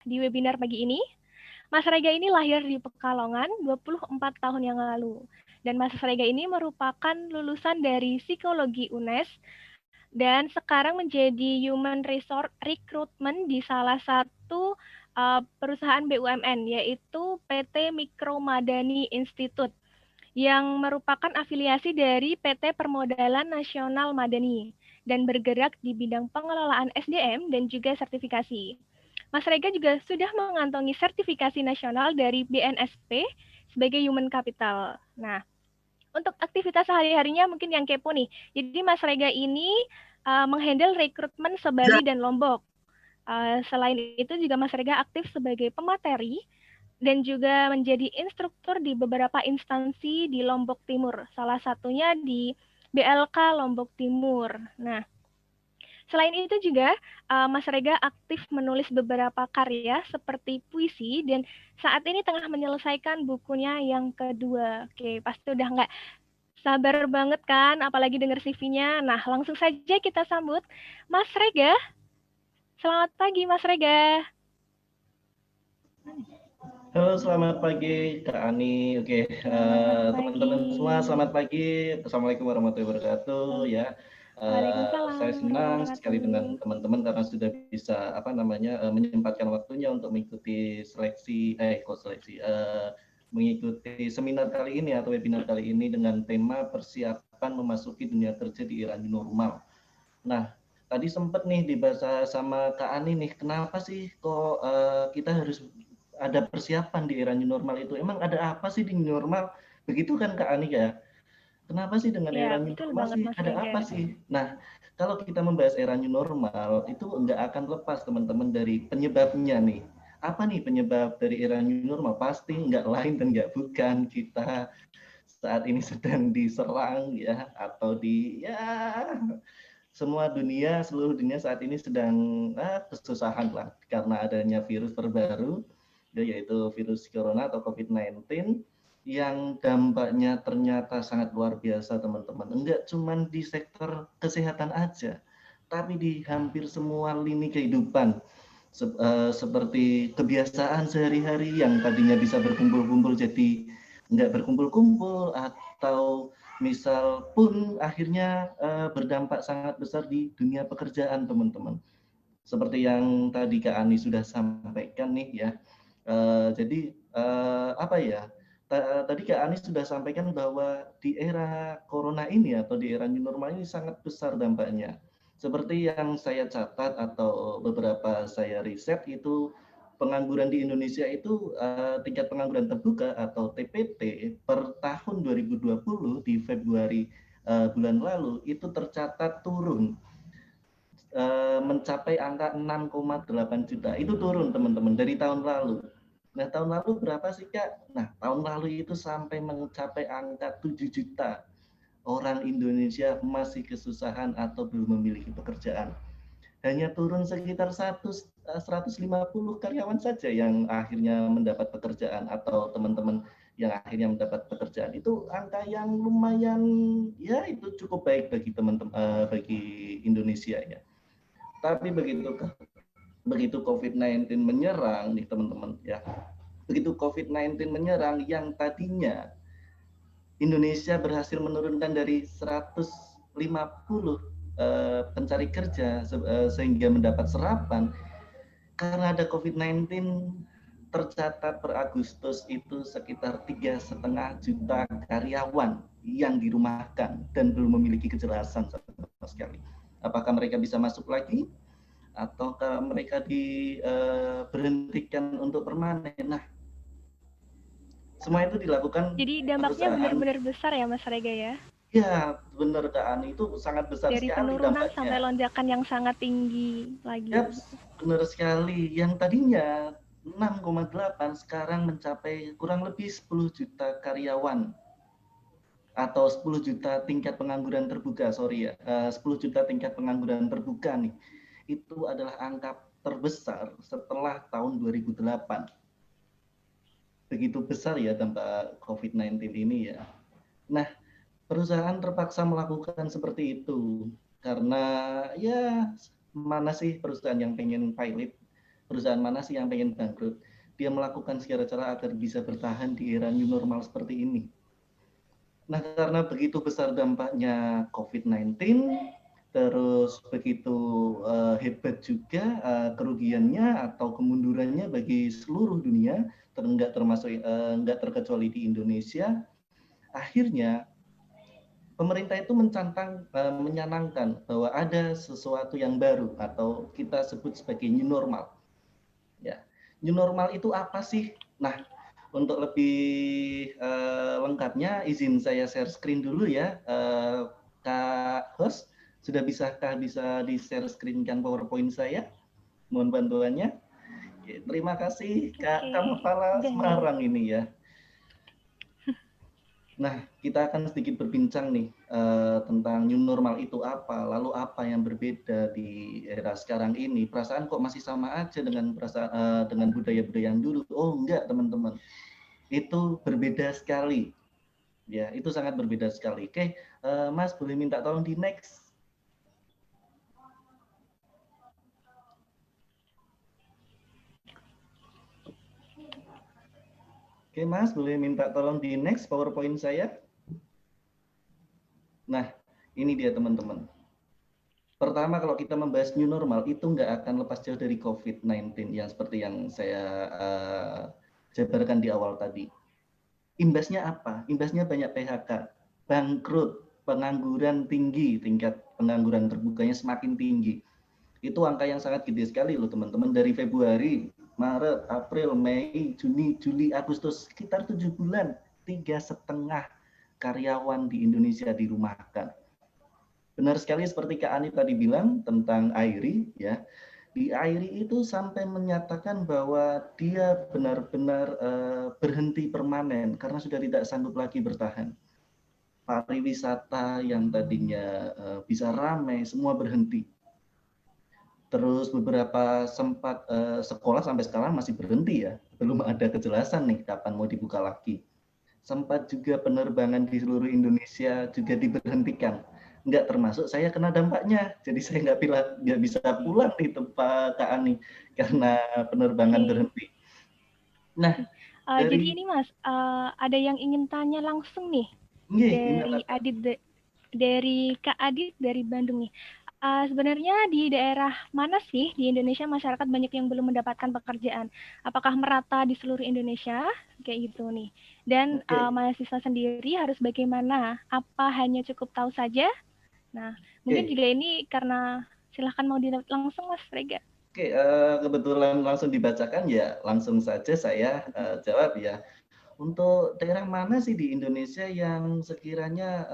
di webinar pagi ini. Mas Rega ini lahir di Pekalongan 24 tahun yang lalu. Dan Mas Rega ini merupakan lulusan dari Psikologi UNES dan sekarang menjadi Human Resource Recruitment di salah satu perusahaan BUMN, yaitu PT Mikro Madani Institute, yang merupakan afiliasi dari PT Permodalan Nasional Madani dan bergerak di bidang pengelolaan SDM dan juga sertifikasi. Mas Rega juga sudah mengantongi sertifikasi nasional dari BNSP sebagai Human Capital. Nah, untuk aktivitas sehari-harinya mungkin yang kepo nih. Jadi Mas Rega ini menghandle rekrutmen se-Bali dan Lombok. Selain itu juga Mas Rega aktif sebagai pemateri dan juga menjadi instruktur di beberapa instansi di Lombok Timur, salah satunya di BLK Lombok Timur. Nah, selain itu juga Mas Rega aktif menulis beberapa karya seperti puisi dan saat ini tengah menyelesaikan bukunya yang kedua. Oke, pasti udah nggak sabar banget kan, apalagi denger CV-nya. Nah, langsung saja kita sambut Mas Rega. Selamat pagi, Mas Rega. Halo, selamat pagi Kak Ani. Oke, teman-teman semua selamat pagi. Assalamualaikum warahmatullahi wabarakatuh. Ya, saya senang sekali dengan teman-teman karena sudah bisa menyempatkan waktunya untuk mengikuti mengikuti seminar kali ini atau webinar kali ini dengan tema persiapan memasuki dunia kerja di era new normal. Nah, tadi sempat nih dibahas sama Kak Ani nih, kenapa sih kok kita harus ada persiapan di era new normal itu? Emang ada apa sih di new normal? Begitu kan Kak Ani ya? Kenapa sih dengan era new normal sih? Ada apa sih? Nah, kalau kita membahas era new normal, itu nggak akan lepas teman-teman dari penyebabnya nih. Apa nih penyebab dari era new normal? Pasti nggak lain dan nggak bukan kita saat ini sedang diserang ya, atau seluruh dunia saat ini sedang kesusahan lah karena adanya virus terbaru, yaitu virus corona atau COVID-19 yang dampaknya ternyata sangat luar biasa teman-teman. Enggak cuma di sektor kesehatan aja, tapi di hampir semua lini kehidupan. Seperti kebiasaan sehari-hari yang tadinya bisa berkumpul-kumpul jadi enggak berkumpul-kumpul, atau misal pun akhirnya berdampak sangat besar di dunia pekerjaan teman-teman. Seperti yang tadi Kak Ani sudah sampaikan nih ya. Jadi tadi Kak Ani sudah sampaikan bahwa di era corona ini atau di era new normal ini sangat besar dampaknya. Seperti yang saya catat atau beberapa saya riset itu, pengangguran di Indonesia itu tingkat pengangguran terbuka atau TPT per tahun 2020 di Februari bulan lalu itu tercatat turun mencapai angka 6,8 juta. Itu turun teman-teman dari tahun lalu. Nah, tahun lalu berapa sih Kak? Nah, tahun lalu itu sampai mencapai angka 7 juta orang Indonesia masih kesusahan atau belum memiliki pekerjaan. Hanya turun sekitar 150 karyawan saja yang akhirnya mendapat pekerjaan, atau teman-teman yang akhirnya mendapat pekerjaan. Itu angka yang lumayan, ya itu cukup baik bagi teman-teman bagi Indonesia ya. Tapi begitu COVID-19 menyerang nih teman-teman ya. Begitu COVID-19 menyerang, yang tadinya Indonesia berhasil menurunkan dari 150 pencari kerja sehingga mendapat serapan, karena ada COVID-19 tercatat per Agustus itu sekitar 3,5 juta karyawan yang dirumahkan dan belum memiliki kejelasan sama sekali. Apakah mereka bisa masuk lagi ataukah mereka diberhentikan untuk permanen? Nah, semua itu dilakukan. Jadi dampaknya benar-benar besar ya Mas Rega ya? Ya, benar Kak Ani, itu sangat besar dari sekali penurunan dampaknya. Sampai lonjakan yang sangat tinggi lagi. Ya, benar sekali. Yang tadinya 6,8 sekarang mencapai kurang lebih 10 juta karyawan atau 10 juta tingkat pengangguran terbuka, 10 juta tingkat pengangguran terbuka nih. Itu adalah angka terbesar setelah tahun 2008. Begitu besar ya dampak COVID-19 ini ya. Nah, perusahaan terpaksa melakukan seperti itu karena ya mana sih perusahaan yang pengen pilot Perusahaan mana sih yang pengen bangkrut? Dia melakukan segala cara agar bisa bertahan di era new normal seperti ini. Nah, karena begitu besar dampaknya COVID-19, terus begitu hebat juga kerugiannya atau kemundurannya bagi seluruh dunia, nggak terkecuali di Indonesia. Akhirnya pemerintah itu mencanangkan bahwa ada sesuatu yang baru atau kita sebut sebagai new normal. Ya, new normal itu apa sih? Nah, untuk lebih lengkapnya, izin saya share screen dulu ya, Kak Host. Bisakah bisa di-share screen-kan PowerPoint saya? Mohon bantuannya. Oke, terima kasih Kak Oke, Kamapala udah nih. Semarang ini ya. Nah, kita akan sedikit berbincang nih tentang new normal itu apa, lalu apa yang berbeda di era sekarang ini. Perasaan kok masih sama aja dengan budaya-budaya yang dulu. Oh enggak, teman-teman. Itu berbeda sekali. Ya, itu sangat berbeda sekali. Oke, Mas boleh minta tolong di next. Oke, Mas boleh minta tolong di next PowerPoint saya. Nah, ini dia teman-teman. Pertama, kalau kita membahas new normal, itu nggak akan lepas jauh dari COVID-19 yang seperti yang saya jabarkan di awal tadi. Imbasnya apa? Imbasnya banyak PHK, bangkrut, pengangguran tinggi, tingkat pengangguran terbukanya semakin tinggi. Itu angka yang sangat gede sekali loh teman-teman. Dari Februari, Maret, April, Mei, Juni, Juli, Agustus, sekitar 7 bulan, 3,5 karyawan di Indonesia dirumahkan. Benar sekali seperti Kak Ani tadi bilang tentang Airi, ya. Di Airi itu sampai menyatakan bahwa dia benar-benar berhenti permanen karena sudah tidak sanggup lagi bertahan. Pariwisata yang tadinya bisa ramai, semua berhenti. Terus beberapa sempat sekolah sampai sekarang masih berhenti ya, belum ada kejelasan nih kapan mau dibuka lagi. Sempat juga penerbangan di seluruh Indonesia juga diberhentikan. Nggak termasuk saya kena dampaknya, jadi saya nggak bisa pulang di tempat Kak Ani karena penerbangan Oke. berhenti. Nah, Jadi dari ini Mas, ada yang ingin tanya langsung nih gimana dari Kak? dari Kak Adit dari Bandung nih. Sebenarnya di daerah mana sih di Indonesia masyarakat banyak yang belum mendapatkan pekerjaan? Apakah merata di seluruh Indonesia? Kayak gitu nih. Dan Oke, mahasiswa sendiri harus bagaimana? Apa hanya cukup tahu saja? Nah, mungkin oke. juga ini karena silahkan mau langsung Mas Rega. Oke, kebetulan langsung dibacakan ya, langsung saja saya jawab ya. Untuk daerah mana sih di Indonesia yang sekiranya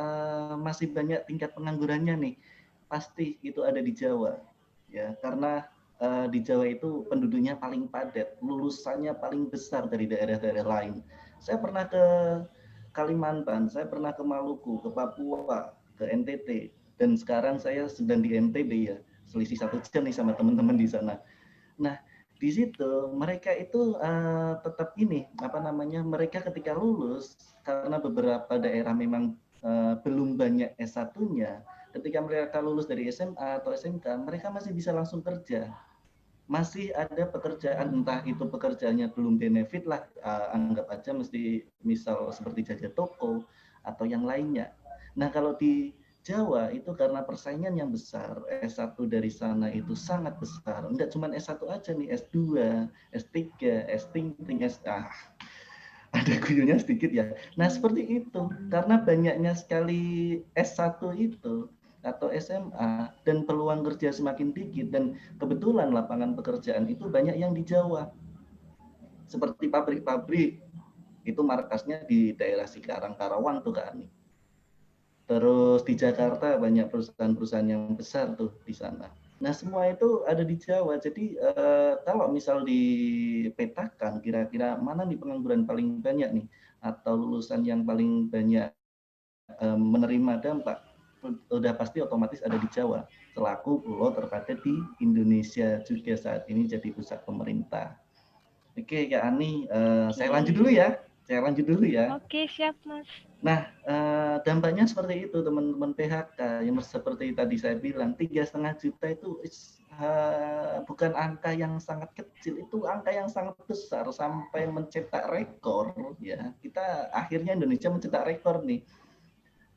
masih banyak tingkat penganggurannya nih? Pasti itu ada di Jawa, ya. Karena di Jawa itu penduduknya paling padat, lulusannya paling besar dari daerah-daerah lain. Saya pernah ke Kalimantan, saya pernah ke Maluku, ke Papua, ke NTT, dan sekarang saya sedang di NTB ya. Selisih 1 jam nih sama teman-teman di sana. Nah, di situ mereka itu tetap ini apa namanya? Mereka ketika lulus karena beberapa daerah memang belum banyak S1-nya, ketika mereka lulus dari SMA atau SMK, mereka masih bisa langsung kerja. Masih ada pekerjaan, entah itu pekerjaannya belum benefit lah, anggap aja mesti misal seperti jaga toko atau yang lainnya. Nah, kalau di Jawa itu karena persaingan yang besar, S1 dari sana itu sangat besar. Enggak cuma S1 aja nih, S2, S3, S-Tingting, ada guyunya sedikit ya. Nah, seperti itu. Karena banyaknya sekali S1 itu atau SMA dan peluang kerja semakin dikit dan kebetulan lapangan pekerjaan itu banyak yang di Jawa. Seperti pabrik-pabrik itu markasnya di daerah Cikarang Karawang tuh Kak Ani. Terus di Jakarta banyak perusahaan-perusahaan yang besar tuh di sana. Nah, semua itu ada di Jawa. Jadi kalau misal dipetakan kira-kira mana nih pengangguran paling banyak nih atau lulusan yang paling banyak menerima dampak, udah pasti otomatis ada di Jawa. Selaku pulau terpadat di Indonesia juga saat ini jadi pusat pemerintah. Oke, Kak Ani, saya lanjut Oke. dulu ya. Saya lanjut dulu ya. Oke, siap Mas. Nah, dampaknya seperti itu teman-teman PHK yang seperti tadi saya bilang 3,5 juta itu bukan angka yang sangat kecil, itu angka yang sangat besar sampai mencetak rekor ya. Kita akhirnya Indonesia mencetak rekor nih.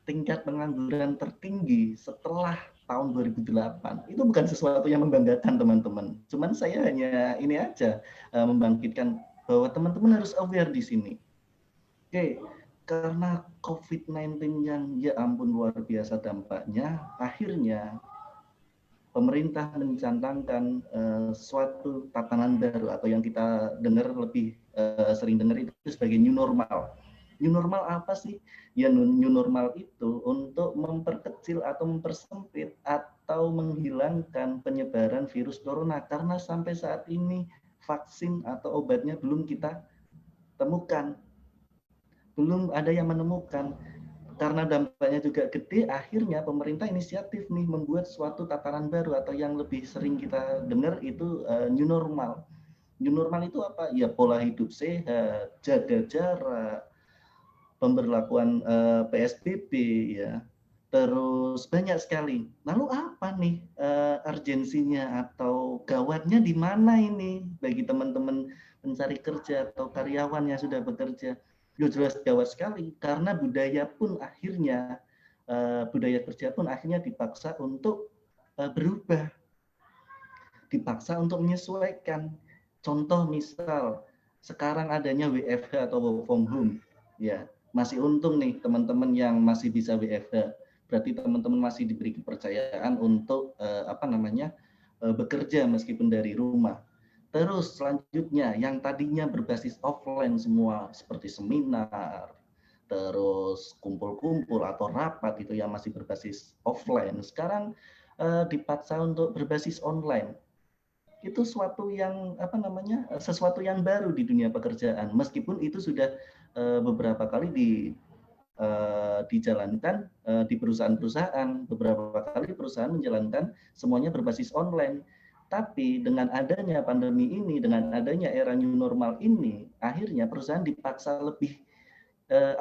Tingkat pengangguran tertinggi setelah tahun 2008. Itu bukan sesuatu yang membanggakan teman-teman. Cuman saya hanya ini aja membangkitkan bahwa teman-teman harus aware di sini. Oke, karena COVID-19 yang ya ampun luar biasa dampaknya, akhirnya pemerintah mencantangkan suatu tatanan baru atau yang kita dengar lebih sering dengar itu sebagai new normal. New normal apa sih? Ya new normal itu untuk memperkecil atau mempersempit atau menghilangkan penyebaran virus corona karena sampai saat ini vaksin atau obatnya belum kita temukan. Belum ada yang menemukan. Karena dampaknya juga gede, akhirnya pemerintah inisiatif nih membuat suatu tatanan baru atau yang lebih sering kita dengar itu new normal. New normal itu apa? Ya pola hidup sehat, jaga jarak, pemberlakuan PSBB ya. Terus banyak sekali. Lalu apa nih urgensinya atau gawatnya di mana ini bagi teman-teman pencari kerja atau karyawan yang sudah bekerja? Jelas gawat sekali karena budaya pun akhirnya budaya kerja pun akhirnya dipaksa untuk berubah, dipaksa untuk menyesuaikan. Contoh misal sekarang adanya WFH atau work from home, ya masih untung nih teman-teman yang masih bisa WFH. Berarti teman-teman masih diberi kepercayaan untuk bekerja meskipun dari rumah. Terus selanjutnya yang tadinya berbasis offline semua seperti seminar, terus kumpul-kumpul atau rapat itu yang masih berbasis offline, sekarang dipaksa untuk berbasis online. Itu sesuatu yang baru di dunia pekerjaan, meskipun itu sudah beberapa kali dijalankan di perusahaan-perusahaan, beberapa kali perusahaan menjalankan semuanya berbasis online. Tapi dengan adanya pandemi ini, dengan adanya era new normal ini, akhirnya perusahaan dipaksa lebih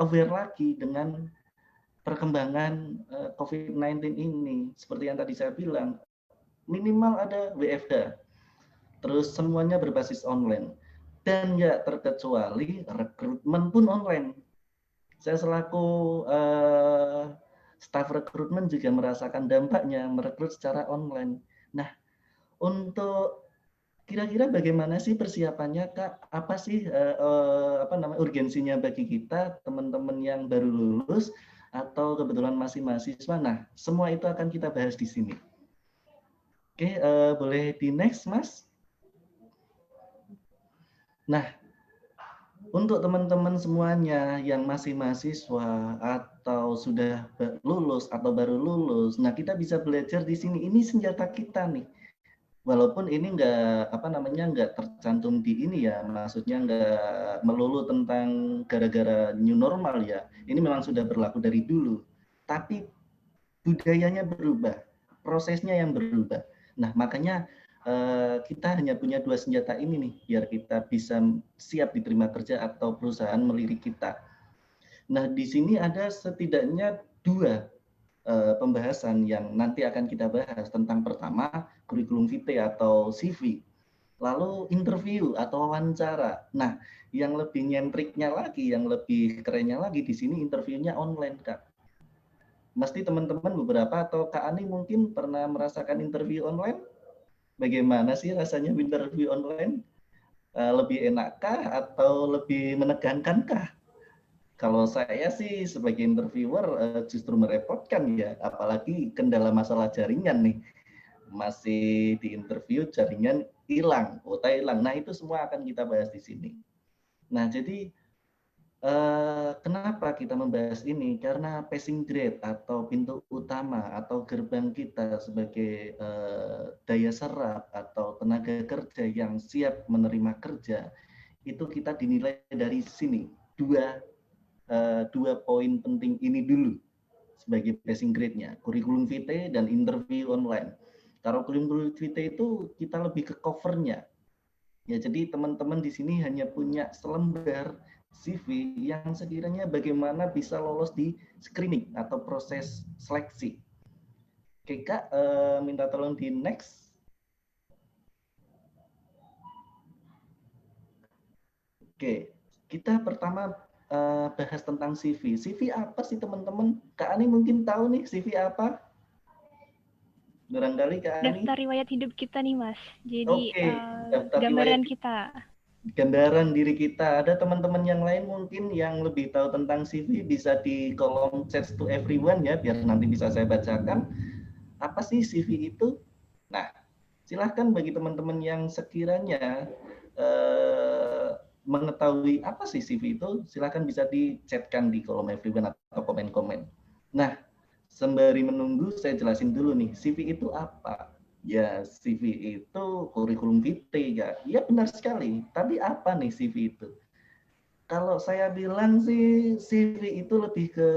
aware lagi dengan perkembangan COVID-19 ini. Seperti yang tadi saya bilang, minimal ada WFH, terus semuanya berbasis online. Dan ya terkecuali rekrutmen pun online. Saya selaku staf rekrutmen juga merasakan dampaknya merekrut secara online. Nah, untuk kira-kira bagaimana sih persiapannya, Kak? Apa sih urgensinya bagi kita, teman-teman yang baru lulus atau kebetulan masih mahasiswa? Nah, semua itu akan kita bahas di sini. Oke, boleh di next, Mas? Nah, untuk teman-teman semuanya yang masih mahasiswa atau sudah lulus atau baru lulus, nah kita bisa belajar di sini. Ini senjata kita nih. Walaupun ini nggak tercantum di ini ya, maksudnya nggak melulu tentang gara-gara new normal ya. Ini memang sudah berlaku dari dulu. Tapi budayanya berubah, prosesnya yang berubah. Nah, makanya kita hanya punya dua senjata ini nih, biar kita bisa siap diterima kerja atau perusahaan melirik kita. Nah, di sini ada setidaknya dua pembahasan yang nanti akan kita bahas tentang pertama kurikulum vitae atau CV, lalu interview atau wawancara. Nah, yang lebih nyentriknya lagi, yang lebih kerennya lagi di sini interviewnya online, Kak. Mesti teman-teman beberapa atau Kak Ani mungkin pernah merasakan interview online. Bagaimana sih rasanya interview online? Lebih enakkah atau lebih menegangkankah? Kalau saya sih sebagai interviewer justru merepotkan ya, apalagi kendala masalah jaringan nih. Masih di interview jaringan hilang, kuota hilang. Nah, itu semua akan kita bahas di sini. Nah, jadi kenapa kita membahas ini? Karena passing grade atau pintu utama atau gerbang kita sebagai daya serap atau tenaga kerja yang siap menerima kerja, itu kita dinilai dari sini. Dua poin penting ini dulu sebagai passing grade-nya, kurikulum vitae dan interview online. Kalau kurikulum vitae itu kita lebih ke covernya. Ya, jadi teman-teman di sini hanya punya selembar CV yang sekiranya bagaimana bisa lolos di screening atau proses seleksi. Oke, Kak, minta tolong di next. Oke, kita pertama bahas tentang CV. CV apa sih teman-teman? Kak Ani mungkin tahu nih CV apa? Barangkali Kak Ani. Daftar riwayat hidup kita nih, Mas. Jadi, Oke, daftar riwayat gambaran kita. gambaran diri kita. Ada teman-teman yang lain mungkin yang lebih tahu tentang CV, bisa di kolom chat to everyone ya, biar nanti bisa saya bacakan. Apa sih CV itu? Nah, silahkan bagi teman-teman yang sekiranya mengetahui apa sih CV itu, silahkan bisa di-chatkan di kolom everyone atau komen-komen. Nah, sembari menunggu, saya jelasin dulu nih, CV itu apa? Ya, CV itu kurikulum vitae, ya. Ya benar sekali. Tapi apa nih CV itu? Kalau saya bilang sih, CV itu lebih ke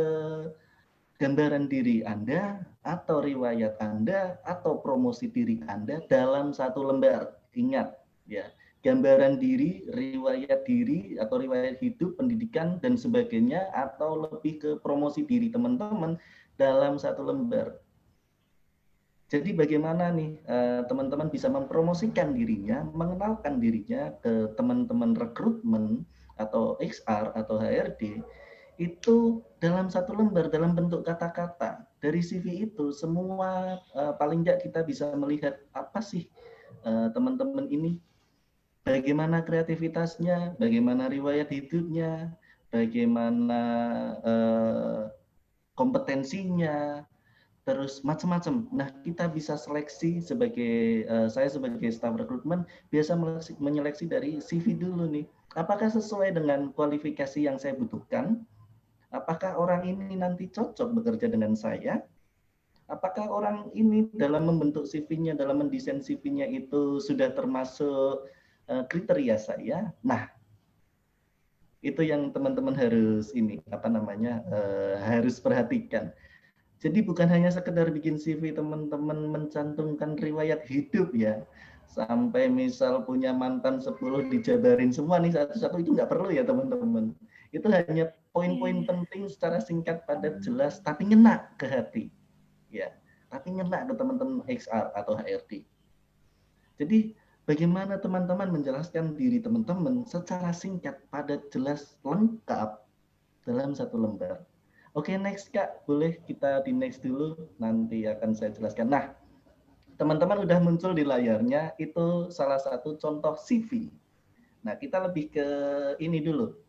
gambaran diri Anda, atau riwayat Anda, atau promosi diri Anda dalam satu lembar. Ingat, ya, gambaran diri, riwayat diri, atau riwayat hidup, pendidikan, dan sebagainya, atau lebih ke promosi diri teman-teman dalam satu lembar. Jadi bagaimana nih teman-teman bisa mempromosikan dirinya, mengenalkan dirinya ke teman-teman rekrutmen atau HR atau HRD itu dalam satu lembar, dalam bentuk kata-kata. Dari CV itu semua paling tidak kita bisa melihat apa sih teman-teman ini, bagaimana kreativitasnya, bagaimana riwayat hidupnya, bagaimana kompetensinya, terus macam-macam. Nah, kita bisa seleksi sebagai saya sebagai staf rekrutmen biasa menyeleksi dari CV dulu nih. Apakah sesuai dengan kualifikasi yang saya butuhkan? Apakah orang ini nanti cocok bekerja dengan saya? Apakah orang ini dalam membentuk CV-nya, dalam mendesain CV-nya itu sudah termasuk kriteria saya? Nah, itu yang teman-teman harus harus perhatikan. Jadi bukan hanya sekedar bikin CV, teman-teman mencantumkan riwayat hidup ya. Sampai misal punya mantan 10 dijabarin semua nih satu-satu, itu nggak perlu ya teman-teman. Itu hanya poin-poin penting secara singkat, padat, jelas, tapi ngena ke hati. Ya, tapi ngena ke teman-teman HR atau HRD. Jadi bagaimana teman-teman menjelaskan diri teman-teman secara singkat, padat, jelas, lengkap dalam satu lembar. Oke, next Kak, boleh kita di next dulu, nanti akan saya jelaskan. Nah, teman-teman udah muncul di layarnya, itu salah satu contoh CV. Nah, kita lebih ke ini dulu,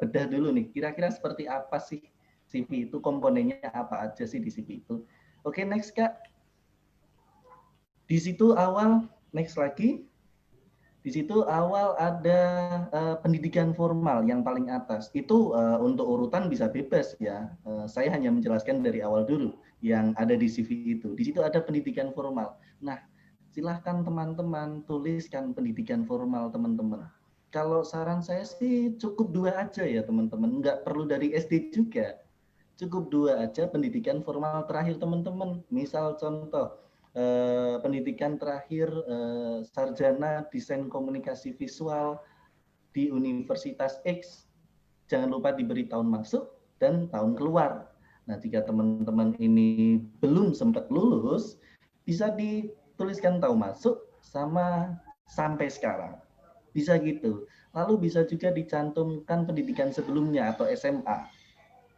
bedah dulu nih, kira-kira seperti apa sih CV itu, komponennya apa aja sih di CV itu. Oke, next Kak. Di situ awal, next lagi, di situ awal ada pendidikan formal yang paling atas. Itu untuk urutan bisa bebas ya. Saya hanya menjelaskan dari awal dulu yang ada di CV itu. Di situ ada pendidikan formal. Nah, silahkan teman-teman tuliskan pendidikan formal teman-teman. Kalau saran saya sih cukup 2 aja ya teman-teman. Nggak perlu dari SD juga. Cukup 2 aja pendidikan formal terakhir teman-teman. Misal contoh, pendidikan terakhir sarjana desain komunikasi visual di Universitas X. Jangan lupa diberi tahun masuk dan tahun keluar. Nah, jika teman-teman ini belum sempat lulus, bisa dituliskan tahun masuk sama sampai sekarang. Bisa gitu. Lalu bisa juga dicantumkan pendidikan sebelumnya atau SMA.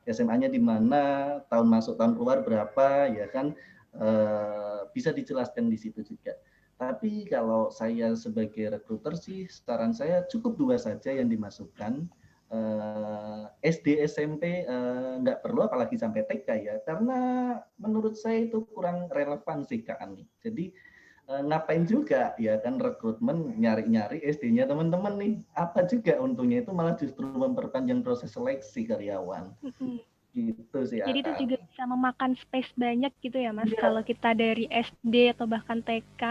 SMA-nya di mana, tahun masuk tahun keluar berapa, ya kan, bisa dijelaskan di situ juga. Tapi kalau saya sebagai rekruter sih, saran saya cukup 2 saja yang dimasukkan. SD, SMP nggak perlu, apalagi sampai TK ya, karena menurut saya itu kurang relevan sih Kak Ani. Jadi ngapain juga ya kan rekrutmen nyari-nyari SD-nya teman-teman nih, apa juga untungnya, itu malah justru memperpanjang proses seleksi karyawan. Gitu sih Jadi itu Kak. juga bisa memakan space banyak gitu ya, Mas, kalau Iya, kita dari SD atau bahkan TK.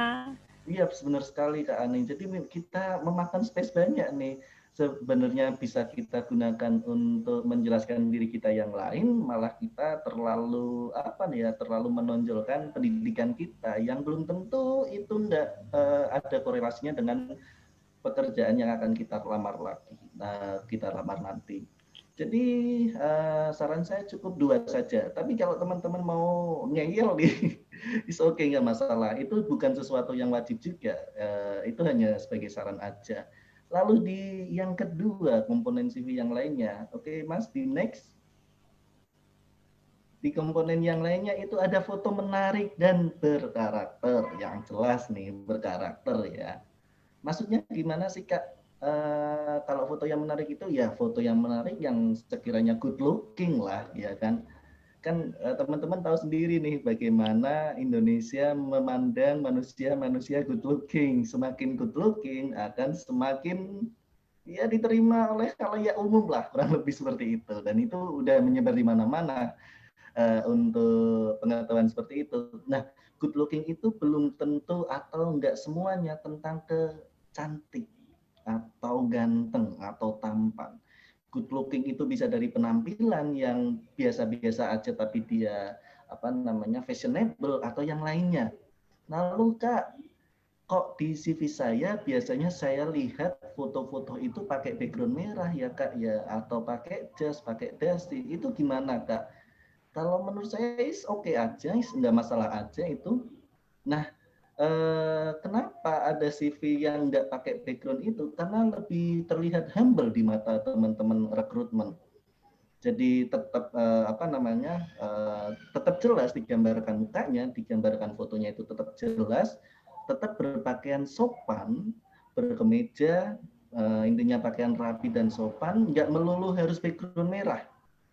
iya benar sekali Kak Ani. Jadi kita memakan space banyak nih. Sebenarnya bisa kita gunakan untuk menjelaskan diri kita yang lain, malah kita terlalu terlalu menonjolkan pendidikan kita yang belum tentu itu enggak ada korelasinya dengan pekerjaan yang akan kita lamar lagi, kita lamar nanti. Jadi saran saya cukup 2 saja. Tapi kalau teman-teman mau ngeyel nih, is oke, nggak masalah. Itu bukan sesuatu yang wajib juga. Itu hanya sebagai saran aja. Lalu di yang kedua, komponen CV yang lainnya. Oke, Mas, di next. Di komponen yang lainnya itu ada foto menarik dan berkarakter. Yang jelas nih, berkarakter ya. Maksudnya gimana sih, Kak? Kalau foto yang menarik itu ya foto yang menarik yang sekiranya good looking lah, ya kan? Kan teman-teman tahu sendiri nih bagaimana Indonesia memandang manusia-manusia good looking. Semakin good looking akan semakin ya diterima oleh khalayak umum lah, kurang lebih seperti itu. Dan itu udah menyebar di mana-mana untuk pengetahuan seperti itu. Nah, good looking itu belum tentu atau enggak semuanya tentang cantik atau ganteng atau tampan. Good looking itu bisa dari penampilan yang biasa-biasa aja tapi dia apa namanya fashionable atau yang lainnya. Lalu Kak, kok di CV saya biasanya saya lihat foto-foto itu pakai background merah ya Kak ya atau pakai jas, pakai dasi. Itu gimana Kak? Kalau menurut saya is oke aja, is nggak masalah aja itu. Nah, kenapa ada CV yang nggak pakai background itu? Karena lebih terlihat humble di mata teman-teman rekrutmen. Jadi tetap apa namanya tetap jelas digambarkan mukanya, digambarkan fotonya itu tetap jelas, tetap berpakaian sopan, berkemeja, intinya pakaian rapi dan sopan, nggak melulu harus background merah.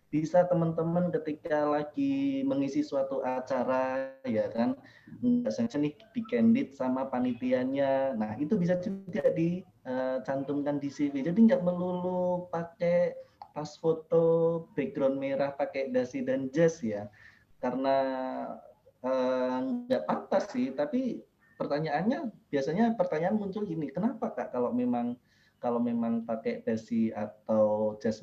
Bisa teman-teman ketika lagi mengisi suatu acara ya kan nggak sengaja nih di candid sama panitianya, nah itu bisa juga dicantumkan di CV. Jadi nggak melulu pakai pas foto background merah pakai dasi dan jas ya, karena nggak apa-apa sih, tapi pertanyaannya biasanya pertanyaan muncul gini, kenapa Kak kalau memang pakai dasi atau jas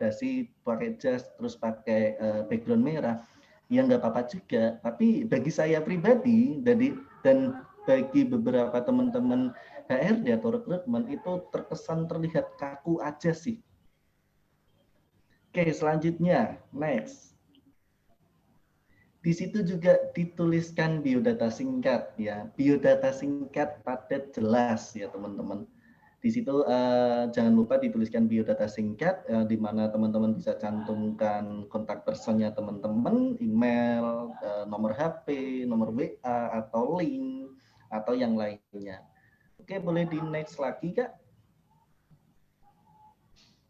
dasi pakai jas terus pakai background merah ya nggak apa-apa juga, tapi bagi saya pribadi dan bagi beberapa teman-teman HRD atau rekrutmen itu terkesan terlihat kaku aja sih. Oke, selanjutnya next. Di situ juga dituliskan biodata singkat ya, biodata singkat padat jelas ya teman-teman. Di situ jangan lupa dituliskan biodata singkat di mana teman-teman bisa cantumkan kontak personnya teman-teman, email, nomor HP, nomor WA atau link atau yang lainnya. Oke, boleh di next lagi Kak.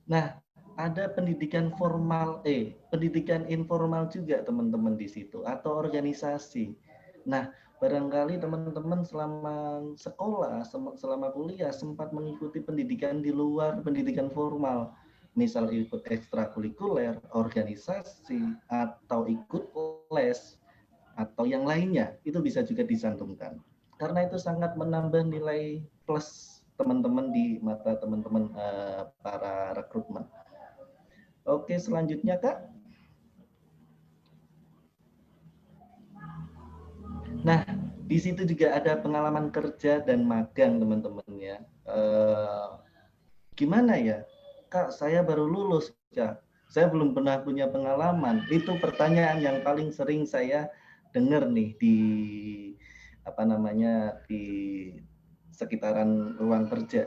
Nah, ada pendidikan informal juga teman-teman di situ atau organisasi. Nah, barangkali teman-teman selama sekolah, selama kuliah sempat mengikuti pendidikan di luar pendidikan formal. Misal ikut ekstrakurikuler, organisasi, atau ikut les, atau yang lainnya. Itu bisa juga dicantumkan. Karena itu sangat menambah nilai plus teman-teman di mata teman-teman para rekrutmen. Oke, selanjutnya Kak. Nah, di situ juga ada pengalaman kerja dan magang teman-teman ya. Gimana ya, Kak? Saya baru lulus, Kak. Saya belum pernah punya pengalaman. Itu pertanyaan yang paling sering saya dengar nih di apa namanya di sekitaran ruang kerja.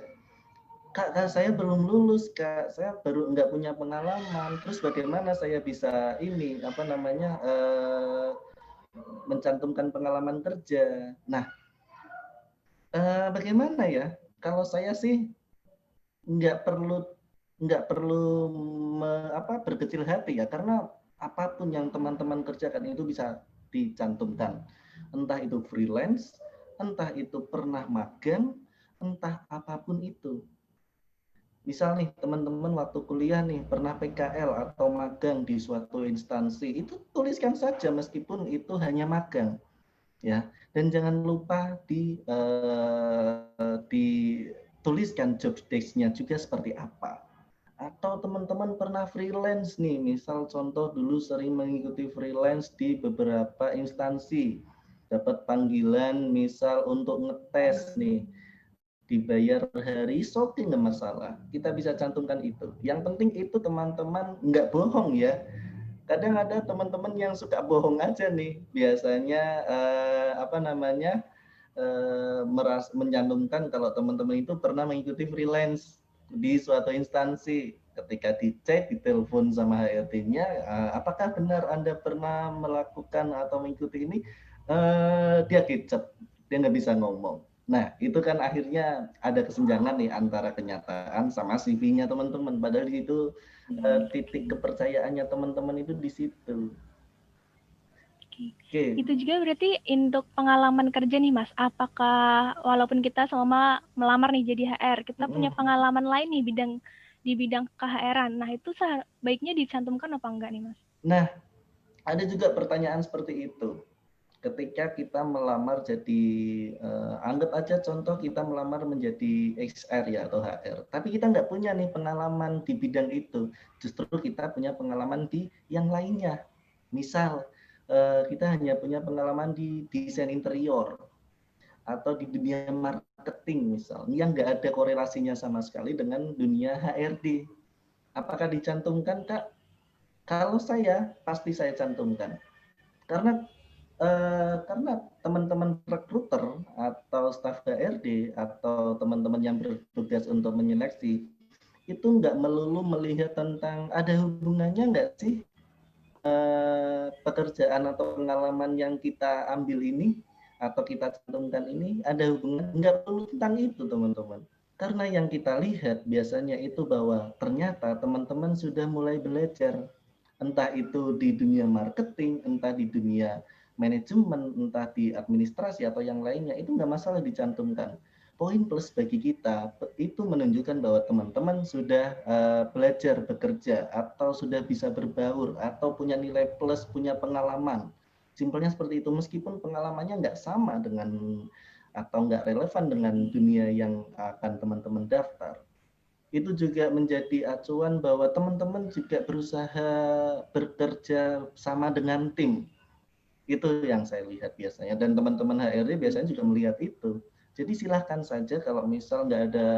Kak, saya belum lulus, Kak. Saya baru nggak punya pengalaman. Terus bagaimana saya bisa ini apa namanya mencantumkan pengalaman kerja? Nah, bagaimana ya? Kalau saya sih nggak perlu berkecil hati ya, karena apapun yang teman-teman kerjakan itu bisa dicantumkan. Entah itu freelance, entah itu pernah magang, entah apapun itu. Misal nih teman-teman waktu kuliah nih pernah PKL atau magang di suatu instansi, itu tuliskan saja meskipun itu hanya magang ya. Dan jangan lupa dituliskan job desk-nya juga seperti apa. Atau teman-teman pernah freelance nih, misal contoh dulu sering mengikuti freelance di beberapa instansi, dapat panggilan misal untuk ngetes nih, dibayar hari shooting nggak masalah, kita bisa cantumkan itu. Yang penting itu teman-teman nggak bohong ya. Kadang ada teman-teman yang suka bohong aja nih, biasanya apa namanya mencantumkan kalau teman-teman itu pernah mengikuti freelance di suatu instansi. Ketika dicek, ditelepon sama HRD-nya, apakah benar Anda pernah melakukan atau mengikuti ini? Dia kicep, dia nggak bisa ngomong. Nah, itu kan akhirnya ada kesenjangan nih antara kenyataan sama CV-nya teman-teman. Padahal di situ titik kepercayaannya teman-teman itu di situ. Oke. Itu juga berarti untuk pengalaman kerja nih Mas. Apakah walaupun kita sama melamar nih jadi HR, kita punya pengalaman lain nih di bidang ke-HR-an. Nah, itu baiknya dicantumkan apa enggak nih Mas? Nah, ada juga pertanyaan seperti itu. Ketika kita melamar jadi, anggap aja contoh kita melamar menjadi HR ya atau HR, tapi kita nggak punya nih pengalaman di bidang itu, justru kita punya pengalaman di yang lainnya. Misal, kita hanya punya pengalaman di desain interior atau di dunia marketing misal, yang nggak ada korelasinya sama sekali dengan dunia HRD. Apakah dicantumkan, Kak? Kalau saya, pasti saya cantumkan. Karena teman-teman rekruter atau staf HRD atau teman-teman yang bertugas untuk menyeleksi itu nggak melulu melihat tentang ada hubungannya nggak sih pekerjaan atau pengalaman yang kita ambil ini atau kita cantumkan ini ada hubungan, nggak perlu tentang itu teman-teman. Karena yang kita lihat biasanya itu bahwa ternyata teman-teman sudah mulai belajar, entah itu di dunia marketing, entah di dunia manajemen, entah di administrasi atau yang lainnya, itu nggak masalah dicantumkan. Poin plus bagi kita itu menunjukkan bahwa teman-teman sudah belajar bekerja atau sudah bisa berbaur atau punya nilai plus, punya pengalaman. Simpelnya seperti itu, meskipun pengalamannya nggak sama dengan atau nggak relevan dengan dunia yang akan teman-teman daftar. Itu juga menjadi acuan bahwa teman-teman juga berusaha bekerja sama dengan tim. Itu yang saya lihat biasanya, dan teman-teman HRD biasanya juga melihat itu. Jadi silahkan saja kalau misal nggak ada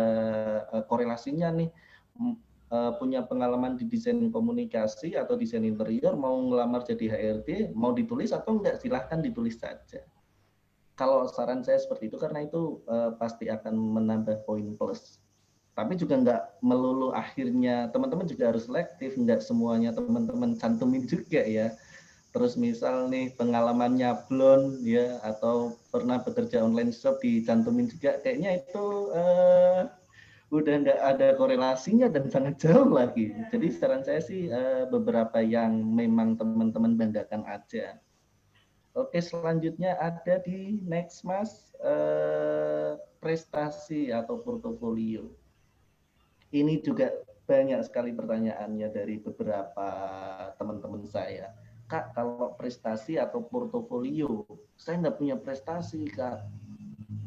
korelasinya nih, punya pengalaman di desain komunikasi atau desain interior, mau ngelamar jadi HRD, mau ditulis atau enggak, silahkan ditulis saja. Kalau saran saya seperti itu, karena itu pasti akan menambah poin plus. Tapi juga nggak melulu akhirnya, teman-teman juga harus selektif, nggak semuanya teman-teman cantumin juga ya. Terus misal nih pengalaman nyablon ya, atau pernah bekerja online shop dicantumin juga, kayaknya itu udah nggak ada korelasinya dan sangat jauh lagi. Jadi saran saya sih beberapa yang memang teman-teman banggakan aja. Oke, selanjutnya ada di next Mas, prestasi atau portofolio. Ini juga banyak sekali pertanyaannya dari beberapa teman-teman saya. Kak, kalau prestasi atau portofolio, saya nggak punya prestasi, Kak.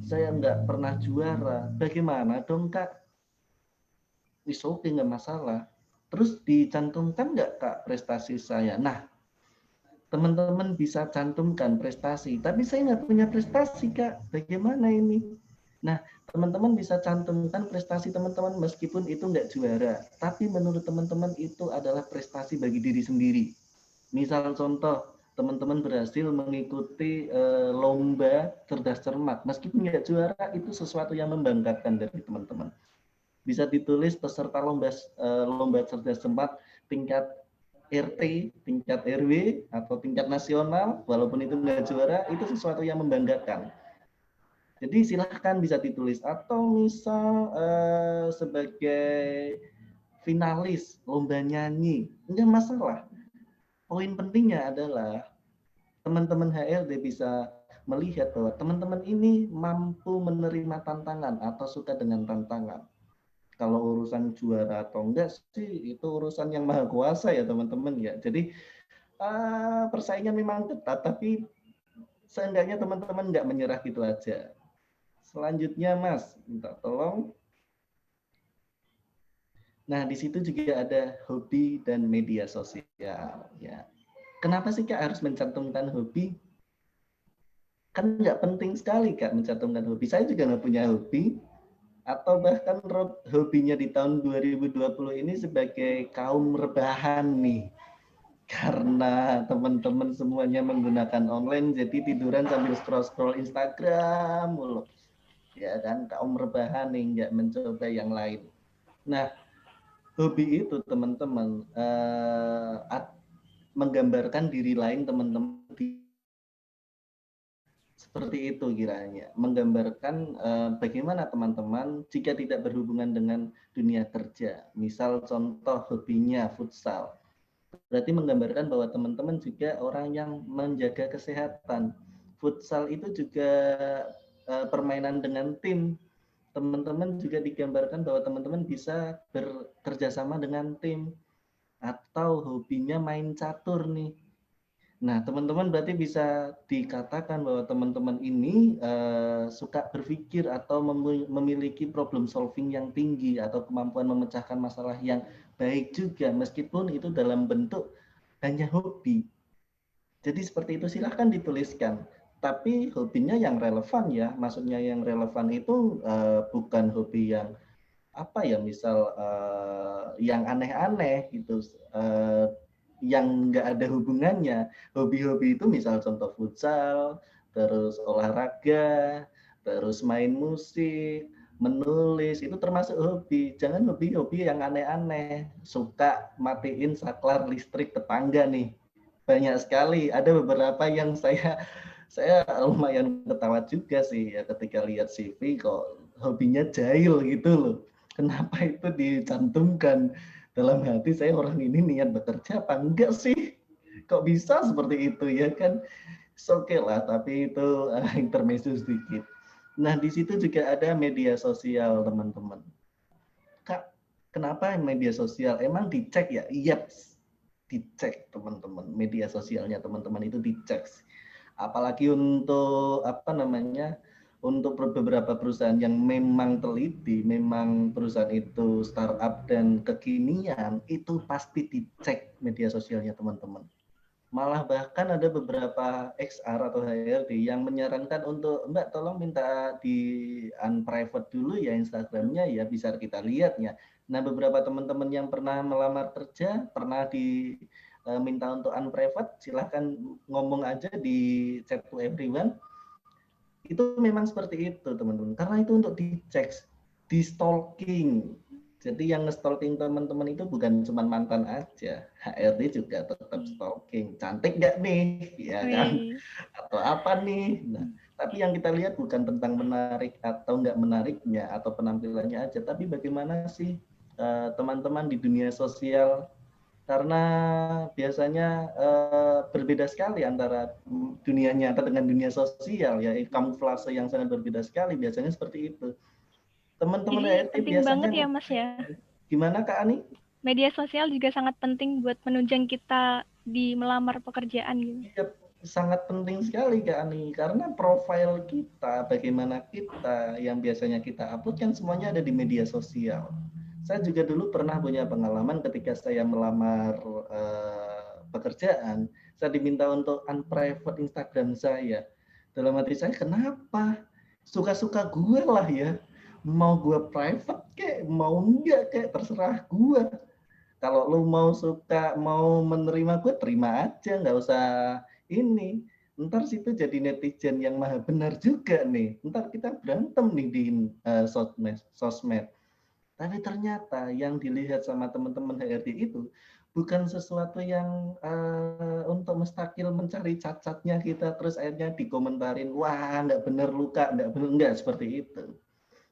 Saya nggak pernah juara. Bagaimana dong, Kak? Wis oke, nggak masalah. Terus dicantumkan nggak, Kak, prestasi saya? Nah, teman-teman bisa cantumkan prestasi, tapi saya nggak punya prestasi, Kak. Bagaimana ini? Nah, teman-teman bisa cantumkan prestasi teman-teman meskipun itu nggak juara, tapi menurut teman-teman itu adalah prestasi bagi diri sendiri. Misal contoh, teman-teman berhasil mengikuti lomba cerdas cermat, meskipun nggak juara, itu sesuatu yang membanggakan dari teman-teman. Bisa ditulis peserta lomba cerdas cermat tingkat RT, tingkat RW, atau tingkat nasional, walaupun itu nggak juara, itu sesuatu yang membanggakan. Jadi silahkan bisa ditulis, atau misal sebagai finalis lomba nyanyi, enggak masalah. Poin pentingnya adalah teman-teman HRD bisa melihat bahwa teman-teman ini mampu menerima tantangan atau suka dengan tantangan. Kalau urusan juara atau enggak sih, itu urusan yang maha kuasa ya teman-teman ya. Jadi persaingan memang ketat, tapi seenggaknya teman-teman nggak menyerah gitu aja. Selanjutnya Mas, minta tolong. Nah, di situ juga ada hobi dan media sosial. Ya. Kenapa sih Kak harus mencantumkan hobi? Kan nggak penting sekali Kak mencantumkan hobi. Saya juga nggak punya hobi. Atau bahkan hobinya di tahun 2020 ini sebagai kaum rebahan nih. Karena teman-teman semuanya menggunakan online, jadi tiduran sambil scroll-scroll Instagram mulu. Ya kan, kaum rebahan nih, nggak mencoba yang lain. Nah, hobi itu teman-teman menggambarkan diri lain teman-teman seperti itu kiranya. Menggambarkan bagaimana teman-teman jika tidak berhubungan dengan dunia kerja. Misal contoh hobinya futsal. Berarti menggambarkan bahwa teman-teman juga orang yang menjaga kesehatan. Futsal itu juga permainan dengan tim. Teman-teman juga digambarkan bahwa teman-teman bisa bekerja sama dengan tim. Atau hobinya main catur nih. Nah, teman-teman berarti bisa dikatakan bahwa teman-teman ini suka berpikir atau memiliki problem solving yang tinggi atau kemampuan memecahkan masalah yang baik juga, meskipun itu dalam bentuk hanya hobi. Jadi seperti itu, silahkan dituliskan. Tapi hobinya yang relevan ya, maksudnya yang relevan itu bukan hobi yang apa ya, misal yang aneh-aneh gitu, yang nggak ada hubungannya. Hobi-hobi itu misal contoh futsal, terus olahraga, terus main musik, menulis, itu termasuk hobi. Jangan hobi-hobi yang aneh-aneh. Suka matiin saklar listrik tetangga nih. Banyak sekali. Ada beberapa yang saya lumayan ketawa juga sih ya ketika lihat CV kok hobinya jahil gitu loh. Kenapa itu dicantumkan? Dalam hati saya, orang ini niat bekerja apa enggak sih? Kok bisa seperti itu ya kan? Oke lah, tapi itu intermezzo sedikit. Nah, di situ juga ada media sosial, teman-teman. Kak, kenapa media sosial? Emang dicek ya? Iya, dicek teman-teman. Media sosialnya teman-teman itu dicek. Apalagi untuk apa namanya? Untuk beberapa perusahaan yang memang teliti, memang perusahaan itu startup dan kekinian, itu pasti dicek media sosialnya teman-teman. Malah bahkan ada beberapa XR atau HRD yang menyarankan untuk Mbak tolong minta di unprivate dulu ya Instagramnya ya, bisa kita lihat ya. Nah, beberapa teman-teman yang pernah melamar kerja, pernah diminta untuk unprivate, silahkan ngomong aja di chat to everyone. Itu memang seperti itu teman-teman, karena itu untuk dicek, di stalking. Jadi yang nge-stalking teman-teman itu bukan cuma mantan aja, HRD juga tetap stalking. Cantik nggak nih, ya kan? Wih. Atau apa nih? Nah, tapi yang kita lihat bukan tentang menarik atau nggak menariknya atau penampilannya aja, tapi bagaimana sih teman-teman di dunia sosial, karena biasanya berbeda sekali antara dunia nyata dengan dunia sosial ya, kamuflase yang sangat berbeda sekali biasanya seperti itu. Teman-teman Jadi HRT penting biasanya banget ya Mas ya. gimana Kak Ani? Media sosial juga sangat penting buat menunjang kita di melamar pekerjaan gitu. Ya, sangat penting sekali Kak Ani, karena profil kita, bagaimana kita yang biasanya kita upload kan semuanya ada di media sosial. Saya juga dulu pernah punya pengalaman ketika saya melamar pekerjaan, saya diminta untuk unprivate Instagram saya. Dalam hati saya, kenapa? Suka-suka gue lah ya. Mau gue private kek, mau enggak kek, terserah gue. Kalau lu mau suka, mau menerima gue, terima aja, nggak usah ini. Ntar situ jadi netizen yang maha benar juga nih. Ntar kita berantem nih di sosmed. Tapi ternyata yang dilihat sama teman-teman HRD itu bukan sesuatu yang untuk mustakil mencari cacatnya kita, terus akhirnya dikomentarin, wah nggak bener luka, nggak bener, nggak seperti itu.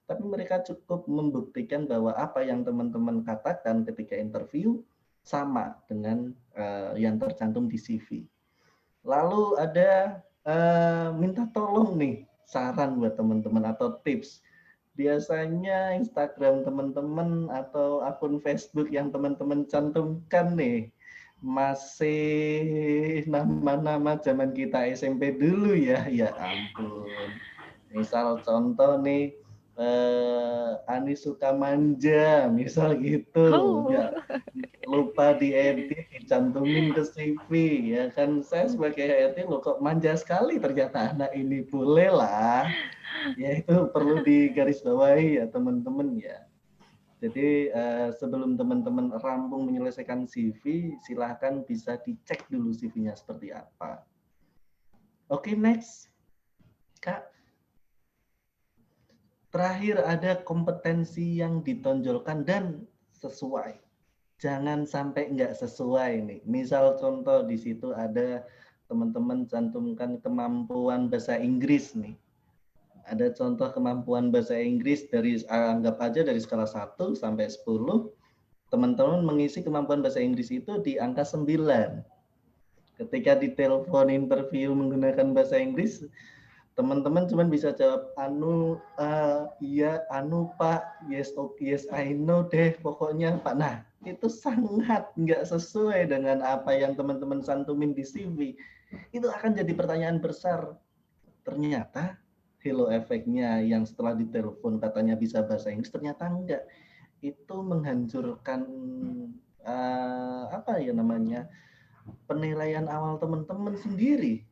Tapi mereka cukup membuktikan bahwa apa yang teman-teman katakan ketika interview sama dengan yang tercantum di CV. Lalu ada minta tolong nih, saran buat teman-teman atau tips. Biasanya Instagram teman-teman atau akun Facebook yang teman-teman cantumkan nih masih nama-nama zaman kita SMP dulu ya. Ya ampun. Misal contoh nih Ani suka manja, misal gitu. Oh, Ya, lupa diedit, dicantumin ke CV ya kan. Saya sebagai HRD loh kok manja sekali ternyata anak ini, boleh lah ya, itu perlu digarisbawahi ya teman-teman ya. Jadi sebelum teman-teman rampung menyelesaikan CV, silahkan bisa dicek dulu CV-nya seperti apa. Oke, next. Kak. Terakhir ada kompetensi yang ditonjolkan dan sesuai. Jangan sampai nggak sesuai nih. Misal contoh di situ ada teman-teman cantumkan kemampuan bahasa Inggris nih. Ada contoh kemampuan bahasa Inggris dari anggap aja dari skala 1 sampai 10. Teman-teman mengisi kemampuan bahasa Inggris itu di angka 9. Ketika ditelepon interview menggunakan bahasa Inggris, teman-teman cuma bisa jawab iya, Pak, yes, okay, yes, I know deh, pokoknya Pak. Nah, itu sangat nggak sesuai dengan apa yang teman-teman santumin di CV. Itu akan jadi pertanyaan besar. Ternyata halo efeknya yang setelah ditelepon katanya bisa bahasa Inggris, ternyata enggak. Itu menghancurkan apa ya namanya, penilaian awal teman-teman sendiri.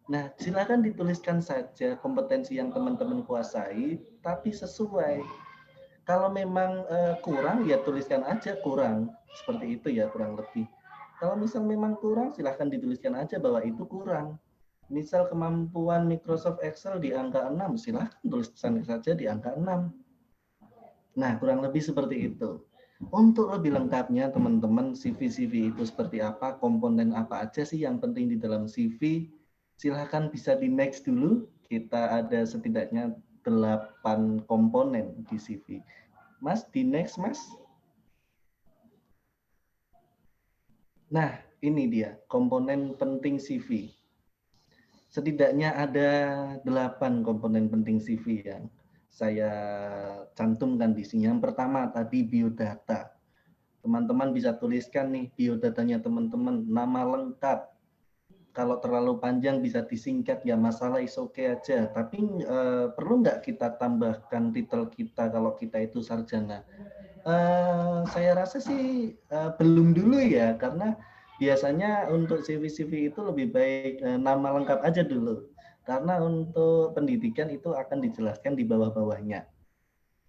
Nah, silakan dituliskan saja kompetensi yang teman-teman kuasai, tapi sesuai. Kalau memang kurang, ya tuliskan aja kurang. Seperti itu ya, kurang lebih. Kalau misal memang kurang, silahkan dituliskan aja bahwa itu kurang. Misal kemampuan Microsoft Excel di angka 6, silahkan tuliskan saja di angka 6. Nah, kurang lebih seperti itu. Untuk lebih lengkapnya, teman-teman, CV-CV itu seperti apa, komponen apa aja sih yang penting di dalam CV, silahkan bisa di next dulu. Kita ada setidaknya 8 komponen di CV. Mas, di next, Mas. Nah, ini dia, komponen penting CV. Setidaknya ada 8 komponen penting CV yang saya cantumkan di sini. Yang pertama tadi biodata. Teman-teman bisa tuliskan nih biodatanya teman-teman, nama lengkap. Kalau terlalu panjang bisa disingkat, ya masalah, is okay aja. Tapi perlu nggak kita tambahkan titel kita kalau kita itu sarjana? Saya rasa sih belum dulu ya, karena biasanya untuk CV-CV itu lebih baik nama lengkap aja dulu. Karena untuk pendidikan itu akan dijelaskan di bawah-bawahnya.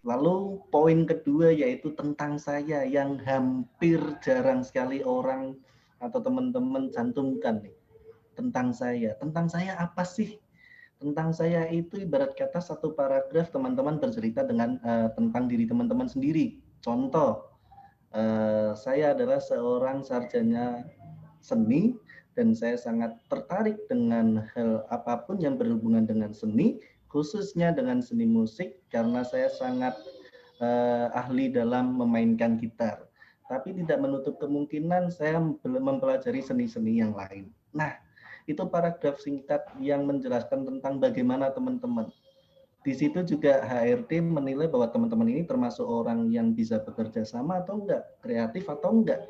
Lalu poin kedua yaitu tentang saya yang hampir jarang sekali orang atau teman-teman cantumkan nih. Tentang saya. Tentang saya apa sih? Tentang saya itu ibarat kata satu paragraf teman-teman bercerita dengan tentang diri teman-teman sendiri. Contoh, saya adalah seorang sarjana seni dan saya sangat tertarik dengan hal apapun yang berhubungan dengan seni, khususnya dengan seni musik karena saya sangat ahli dalam memainkan gitar. Tapi tidak menutup kemungkinan saya mempelajari seni-seni yang lain. Nah, itu paragraf singkat yang menjelaskan tentang bagaimana teman-teman. Di situ juga HRD menilai bahwa teman-teman ini termasuk orang yang bisa bekerja sama atau enggak, kreatif atau enggak,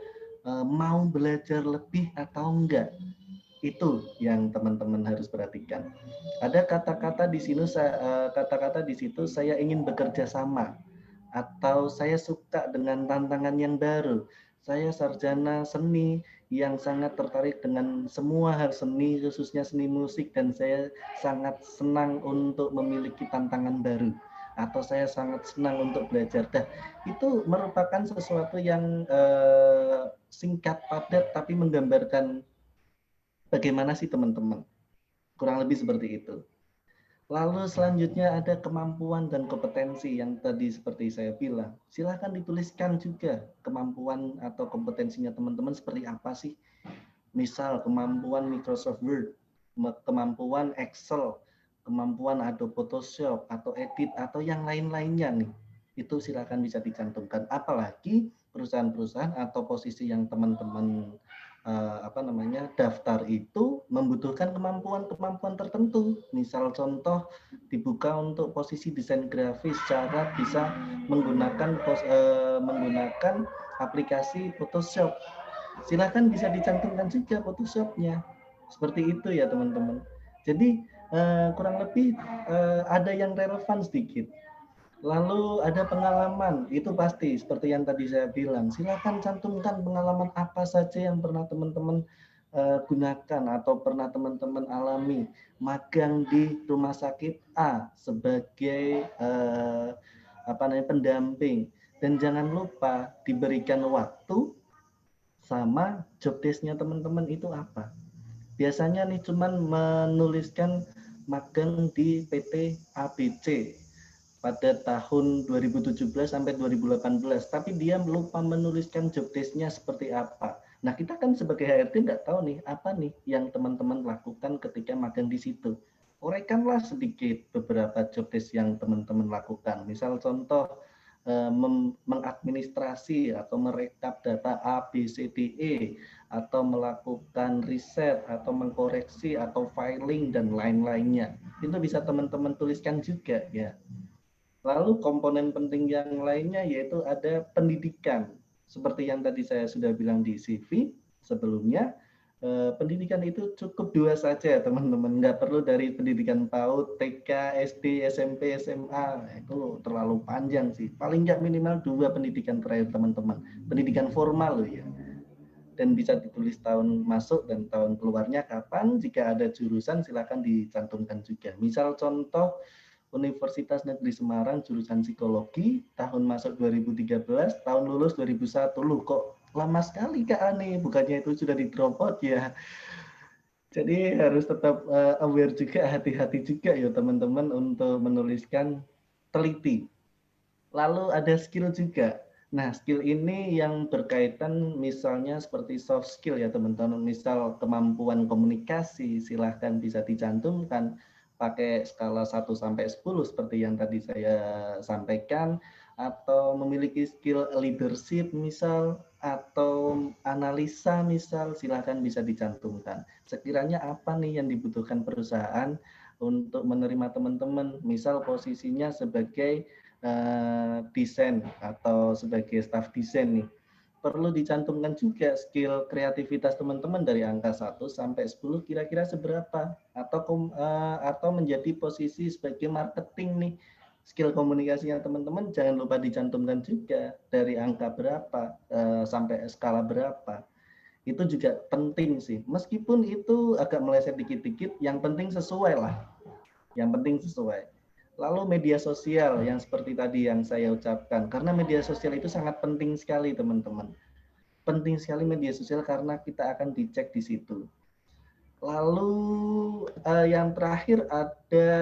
mau belajar lebih atau enggak. Itu yang teman-teman harus perhatikan. Ada kata-kata di sini, kata-kata di situ saya ingin bekerja sama atau saya suka dengan tantangan yang baru. Saya sarjana seni yang sangat tertarik dengan semua hal seni, khususnya seni musik, dan saya sangat senang untuk memiliki tantangan baru. Atau saya sangat senang untuk belajar. Nah, itu merupakan sesuatu yang singkat, padat, tapi menggambarkan bagaimana sih teman-teman. Kurang lebih seperti itu. Lalu selanjutnya ada kemampuan dan kompetensi yang tadi seperti saya bilang. Silahkan dituliskan juga kemampuan atau kompetensinya teman-teman seperti apa sih. Misal kemampuan Microsoft Word, kemampuan Excel, kemampuan Adobe Photoshop atau edit atau yang lain-lainnya nih. Itu silahkan bisa dicantumkan. Apalagi perusahaan-perusahaan atau posisi yang teman-teman daftar itu membutuhkan kemampuan-kemampuan tertentu. Misal contoh dibuka untuk posisi desain grafis, cara bisa menggunakan aplikasi Photoshop. Silakan bisa dicantumkan juga Photoshopnya. Seperti itu ya teman-teman. Jadi kurang lebih ada yang relevan sedikit. Lalu ada pengalaman, itu pasti seperti yang tadi saya bilang. Silakan cantumkan pengalaman apa saja yang pernah teman-teman gunakan atau pernah teman-teman alami. Magang di rumah sakit A sebagai pendamping, Dan jangan lupa diberikan waktu sama job desk-nya teman-teman itu apa. Biasanya nih cuman menuliskan magang di PT ABC pada tahun 2017 sampai 2018, tapi dia lupa menuliskan job desk-nya seperti apa. Nah, kita kan sebagai HRD nggak tahu nih, apa nih yang teman-teman lakukan ketika magang di situ. Uraikanlah sedikit beberapa job desk yang teman-teman lakukan. Misal contoh, mengadministrasi atau merekap data A, B, C, D, E, atau melakukan riset, atau mengkoreksi, atau filing, dan lain-lainnya. Itu bisa teman-teman tuliskan juga ya. Lalu komponen penting yang lainnya yaitu ada pendidikan. Seperti yang tadi saya sudah bilang di CV sebelumnya, pendidikan itu cukup 2 saja teman-teman. Nggak perlu dari pendidikan PAUD, TK, SD, SMP, SMA. Itu terlalu panjang sih. Paling nggak minimal 2 pendidikan terakhir teman-teman. Pendidikan formal loh ya. Dan bisa ditulis tahun masuk dan tahun keluarnya kapan. Jika ada jurusan silakan dicantumkan juga. Misal contoh Universitas Negeri Semarang jurusan psikologi, tahun masuk 2013, tahun lulus 2001. Loh kok lama sekali Kak Ani, bukannya itu sudah di drop out ya. Jadi harus tetap aware juga, hati-hati juga ya teman-teman untuk menuliskan teliti. Lalu ada skill juga. Nah, skill ini yang berkaitan misalnya seperti soft skill ya teman-teman. Misal kemampuan komunikasi, silahkan bisa dicantumkan pakai skala 1 sampai 10 seperti yang tadi saya sampaikan, atau memiliki skill leadership misal, atau analisa misal, silahkan bisa dicantumkan. Sekiranya apa nih yang dibutuhkan perusahaan untuk menerima teman-teman, misal posisinya sebagai desain atau sebagai staff desain nih, perlu dicantumkan juga skill kreativitas teman-teman dari angka 1 sampai 10 kira-kira seberapa, atau menjadi posisi sebagai marketing nih, skill komunikasinya teman-teman jangan lupa dicantumkan juga dari angka berapa sampai skala berapa. Itu juga penting sih, meskipun itu agak meleset dikit-dikit, yang penting sesuai lah, yang penting sesuai. Lalu media sosial yang seperti tadi yang saya ucapkan, karena media sosial itu sangat penting sekali teman-teman. Penting sekali media sosial karena kita akan dicek di situ. Lalu yang terakhir ada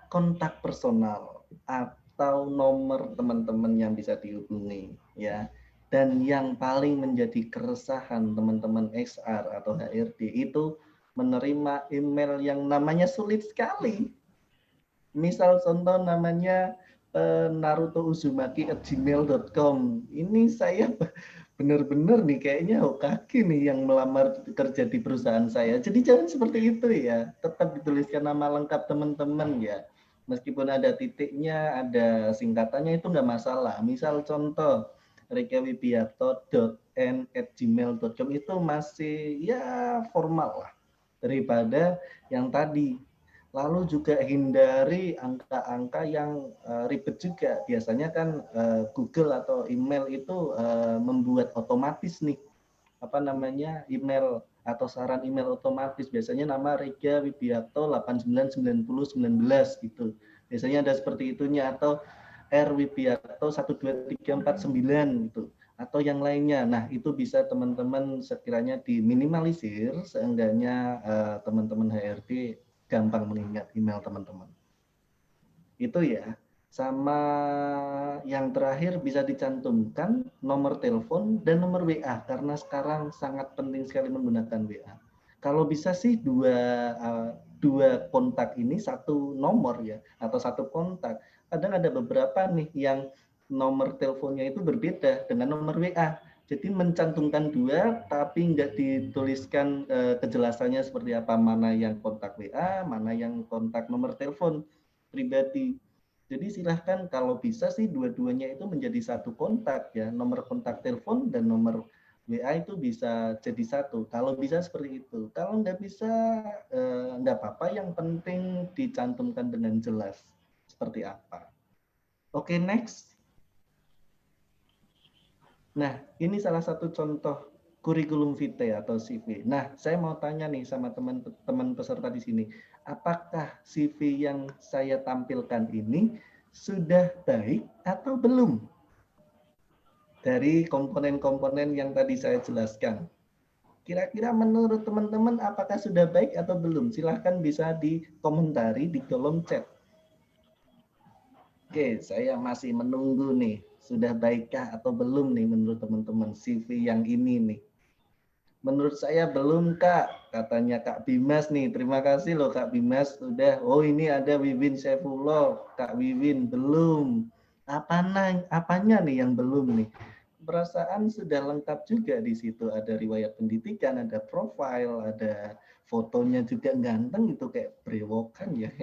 kontak personal atau nomor teman-teman yang bisa dihubungi ya. Dan yang paling menjadi keresahan teman-teman HR atau HRD itu menerima email yang namanya sulit sekali. Misal contoh namanya narutouzumaki@gmail.com. Ini saya benar-benar nih kayaknya Hokage nih yang melamar kerja di perusahaan saya. Jadi jangan seperti itu ya. Tetap dituliskan nama lengkap teman-teman ya. Meskipun ada titiknya, ada singkatannya itu nggak masalah. Misal contoh rekawibiarto.n@gmail.com itu masih ya formal lah daripada yang tadi. Lalu juga hindari angka-angka yang ribet juga. Biasanya kan Google atau email itu membuat otomatis nih, apa namanya, email atau saran email otomatis. Biasanya nama Rega Wibiarto 899019 gitu. Biasanya ada seperti itunya, atau R Wibiarto 12349 gitu, atau yang lainnya. Nah, itu bisa teman-teman sekiranya diminimalisir, seenggaknya teman-teman HRD gampang mengingat email teman-teman. Itu ya. Sama yang terakhir bisa dicantumkan nomor telepon dan nomor WA, karena sekarang sangat penting sekali menggunakan WA. Kalau bisa sih dua kontak ini satu nomor ya, atau satu kontak. Kadang ada beberapa nih yang nomor teleponnya itu berbeda dengan nomor WA. Jadi mencantumkan dua, tapi nggak dituliskan kejelasannya seperti apa, mana yang kontak WA, mana yang kontak nomor telepon pribadi. Jadi silahkan kalau bisa sih dua-duanya itu menjadi satu kontak ya, nomor kontak telepon dan nomor WA itu bisa jadi satu. Kalau bisa seperti itu. Kalau nggak bisa nggak apa-apa, yang penting dicantumkan dengan jelas seperti apa. Oke, next. Nah, ini salah satu contoh kurikulum vitae atau CV. Nah, saya mau tanya nih sama teman-teman peserta di sini, apakah CV yang saya tampilkan ini sudah baik atau belum? Dari komponen-komponen yang tadi saya jelaskan. Kira-kira menurut teman-teman apakah sudah baik atau belum? Silahkan bisa dikomentari di kolom chat. Oke, saya masih menunggu nih. Sudah baikkah atau belum nih menurut teman-teman CV yang ini nih? Menurut saya belum Kak, katanya Kak Bimas nih. Terima kasih loh Kak Bimas sudah. Oh ini ada Wiwin Saifullah, Kak Wiwin belum. Apanya nih yang belum nih? Perasaan sudah lengkap juga di situ. Ada riwayat pendidikan, ada profil, ada fotonya juga ganteng itu kayak brewokan ya.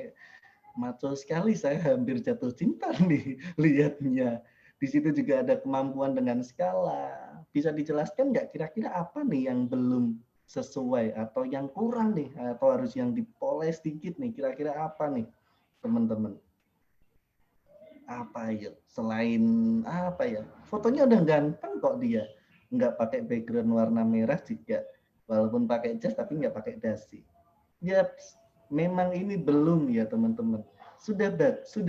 Maco sekali, saya hampir jatuh cinta nih lihatnya. Di situ juga ada kemampuan dengan skala. Bisa dijelaskan nggak kira-kira apa nih yang belum sesuai atau yang kurang nih atau harus yang dipoles sedikit nih kira-kira apa nih teman-teman? Apa ya? Selain apa ya? Fotonya udah ganteng kok dia. Nggak pakai background warna merah juga. Walaupun pakai jas tapi nggak pakai dasi. Ya, memang ini belum ya teman-teman. Sudah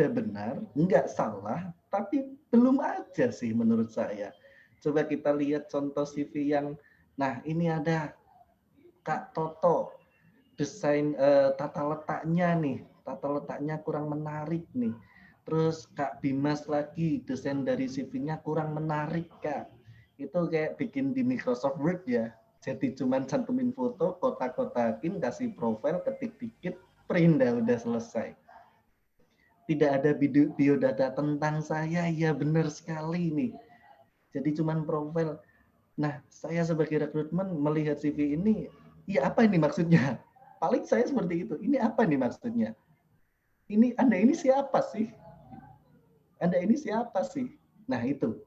benar, nggak salah, tapi belum aja sih menurut saya. Coba kita lihat contoh CV yang, nah ini ada Kak Toto, desain tata letaknya nih, tata letaknya kurang menarik nih. Terus Kak Bimas lagi, desain dari CV-nya kurang menarik Kak. Itu kayak bikin di Microsoft Word ya. Jadi cuman cantumin foto, kotak-kotakin, kasih profil, ketik dikit, print dah udah selesai. Tidak ada biodata tentang saya, ya benar sekali nih. Jadi cuman profil. Nah, saya sebagai rekrutmen melihat CV ini, ya apa ini maksudnya? Paling saya seperti itu. Ini apa nih maksudnya? Ini Anda ini siapa sih? Anda ini siapa sih? Nah, itu.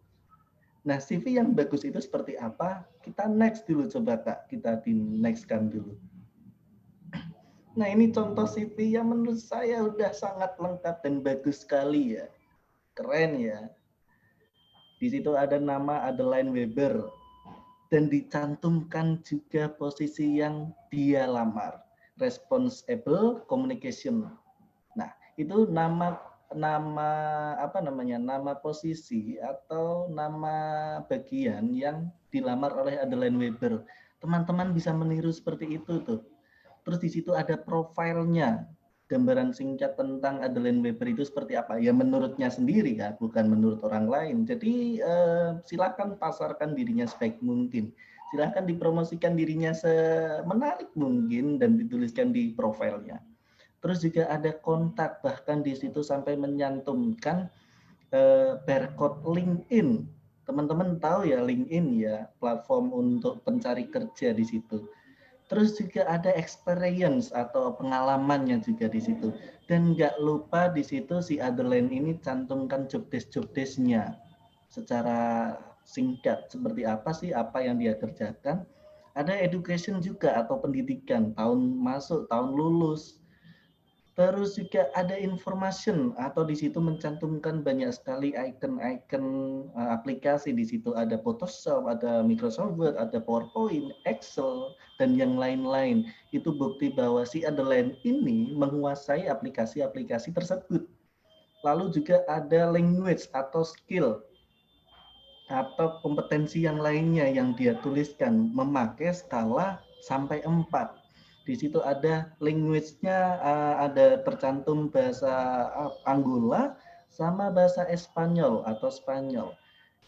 Nah, CV yang bagus itu seperti apa? Kita next dulu coba Kak, kita di nextkan dulu. Nah, ini contoh CV yang menurut saya udah sangat lengkap dan bagus sekali ya. Keren ya. Di situ ada nama Adeline Weber dan dicantumkan juga posisi yang dia lamar, responsible communication. Nah, itu nama nama apa namanya? Nama posisi atau nama bagian yang dilamar oleh Adeline Weber. Teman-teman bisa meniru seperti itu tuh. Terus di situ ada profilnya, gambaran singkat tentang Adeline Weber itu seperti apa ya menurutnya sendiri ya, bukan menurut orang lain. Jadi silakan pasarkan dirinya sebaik mungkin, silakan dipromosikan dirinya semenarik mungkin dan dituliskan di profilnya. Terus juga ada kontak, bahkan di situ sampai menyantumkan barcode LinkedIn. Teman-teman tahu ya LinkedIn ya, platform untuk pencari kerja di situ. Terus juga ada experience atau pengalamannya juga di situ. Dan nggak lupa di situ si Adeline ini cantumkan job desk-nya secara singkat. Seperti apa sih apa yang dia kerjakan. Ada education juga atau pendidikan, tahun masuk, tahun lulus. Terus juga ada information atau di situ mencantumkan banyak sekali icon-icon aplikasi. Di situ ada Photoshop, ada Microsoft Word, ada PowerPoint, Excel, dan yang lain-lain. Itu bukti bahwa si Adeline ini menguasai aplikasi-aplikasi tersebut. Lalu juga ada language atau skill atau kompetensi yang lainnya yang dia tuliskan memakai skala sampai 4. Di situ ada language-nya, ada tercantum bahasa Angola sama bahasa Espanyol atau Spanyol.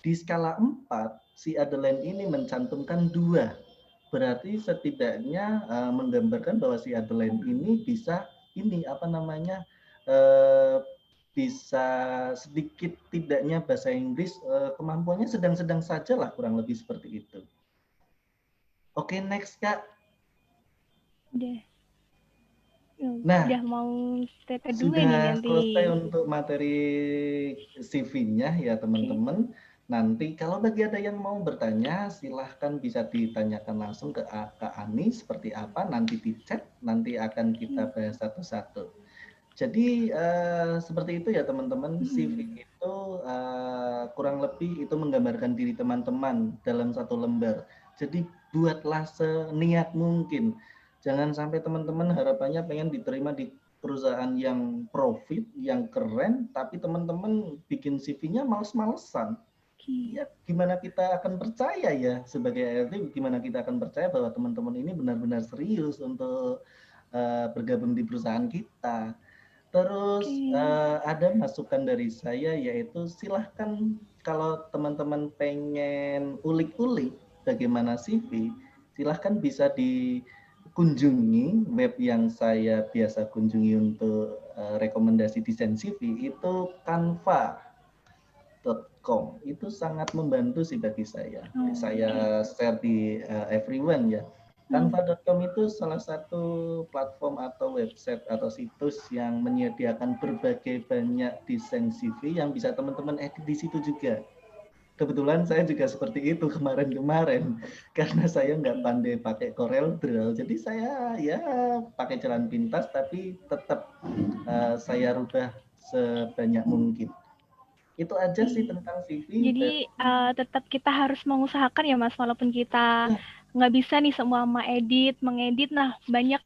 Di skala 4, si Adeline ini mencantumkan 2. Berarti setidaknya menggambarkan bahwa si Adeline ini bisa ini apa namanya bisa sedikit tidaknya bahasa Inggris, kemampuannya sedang-sedang saja lah, kurang lebih seperti itu. Oke, next Kak. Udah. Nah, Udah mau step kedua nih sudah nanti. selesai untuk materi CV-nya ya teman-teman. Nanti kalau bagi ada yang mau bertanya, silahkan bisa ditanyakan langsung ke Kak Ani seperti apa, nanti di chat, nanti akan kita bahas satu-satu. Jadi seperti itu ya teman-teman, CV itu kurang lebih itu menggambarkan diri teman-teman dalam satu lembar. Jadi buatlah seniat mungkin. Jangan sampai teman-teman harapannya pengen diterima di perusahaan yang profit, yang keren, tapi teman-teman bikin CV-nya males-malesan. Ya, gimana kita akan percaya ya sebagai ART, gimana kita akan percaya bahwa teman-teman ini benar-benar serius untuk bergabung di perusahaan kita. Terus ada masukan dari saya, yaitu silahkan kalau teman-teman pengen ulik-ulik bagaimana CV, silahkan bisa dikunjungi web yang saya biasa kunjungi untuk rekomendasi desain CV, itu canva.com. Itu sangat membantu sih bagi saya. Saya share di everyone ya. Canva.com itu salah satu platform atau website atau situs yang menyediakan berbagai banyak desain CV yang bisa teman-teman edit di situ juga. Kebetulan saya juga seperti itu kemarin-kemarin karena saya nggak pandai pakai Corel Draw, jadi saya ya pakai jalan pintas, tapi tetap saya rubah sebanyak mungkin. Itu aja sih tentang CV. Jadi tetap kita harus mengusahakan ya Mas, walaupun kita nggak bisa nih semua mengedit. Nah banyak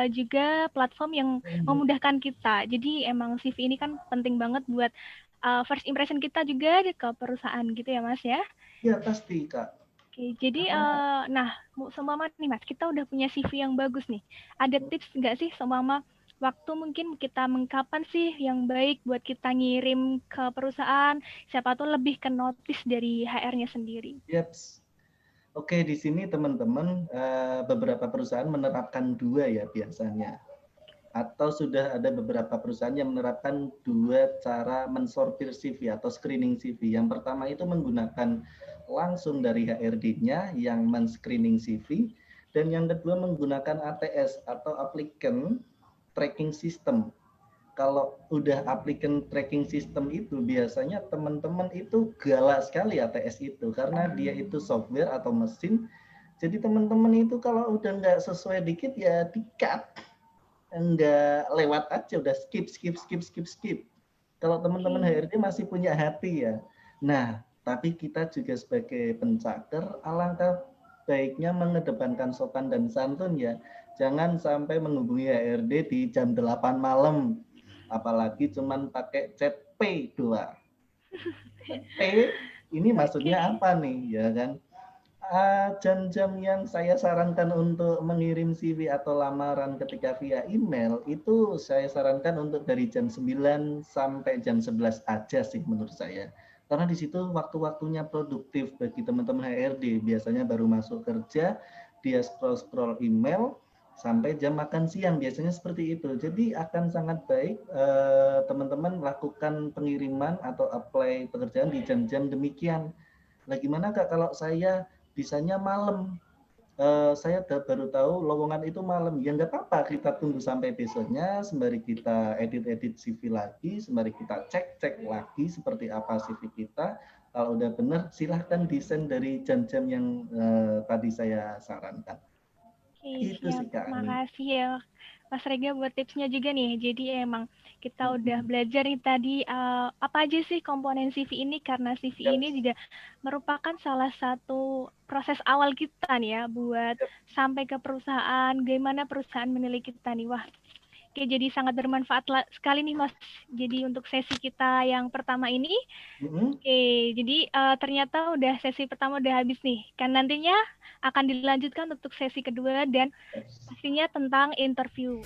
juga platform yang memudahkan kita. Jadi emang CV ini kan penting banget buat first impression kita juga ke perusahaan gitu ya Mas ya. Ya pasti Kak. Oke, jadi nah seumpama nih Mas, kita udah punya CV yang bagus nih. Ada tips nggak sih seumpama waktu mungkin kita kapan sih yang baik buat kita ngirim ke perusahaan, siapa tuh lebih ke notice dari HR-nya sendiri. Yaps. Oke, di sini teman-teman beberapa perusahaan menerapkan dua ya biasanya. Atau sudah ada beberapa perusahaan yang menerapkan dua cara mensortir CV atau screening CV. Yang pertama itu menggunakan langsung dari HRD-nya yang men-screening CV, dan yang kedua menggunakan ATS atau Applicant Tracking System. Kalau udah applicant tracking system itu biasanya teman-teman itu galak sekali ATS itu, karena dia itu software atau mesin. Jadi teman-teman itu kalau udah nggak sesuai dikit ya di-cut, nggak lewat aja, udah skip. Kalau teman-teman HRD masih punya hati ya. Nah, tapi kita juga sebagai pencaker alangkah baiknya mengedepankan sopan dan santun ya. Jangan sampai menghubungi HRD di jam 8 malam. Apalagi cuman pakai chat P doang. P ini maksudnya apa nih ya kan? Jam-jam yang saya sarankan untuk mengirim CV atau lamaran ketika via email itu saya sarankan untuk dari jam 9 sampai jam 11 aja sih menurut saya. Karena di situ waktu-waktunya produktif bagi teman-teman HRD. Biasanya baru masuk kerja, dia scroll-scroll email sampai jam makan siang, biasanya seperti itu. Jadi akan sangat baik teman-teman lakukan pengiriman atau apply pekerjaan di jam-jam demikian. Nah, gimana Kak kalau saya bisanya malam? Saya baru tahu lowongan itu malam. Ya nggak apa-apa, kita tunggu sampai besoknya sembari kita edit-edit CV lagi, sembari kita cek-cek lagi seperti apa CV kita. Kalau udah benar, silahkan desain dari jam-jam yang tadi saya sarankan. Oke, Itu siap. sih Kak Ani. Makasih ya Mas Rega buat tipsnya juga nih. Jadi emang kita udah belajar nih tadi apa aja sih komponen CV ini, karena CV Yep. ini juga merupakan salah satu proses awal kita nih ya buat sampai ke perusahaan, gimana perusahaan menilai kita nih. Wah, oke, jadi sangat bermanfaat sekali nih Mas. Jadi untuk sesi kita yang pertama ini, oke, jadi ternyata udah sesi pertama udah habis nih. Kan nantinya akan dilanjutkan untuk sesi kedua dan pastinya tentang interview.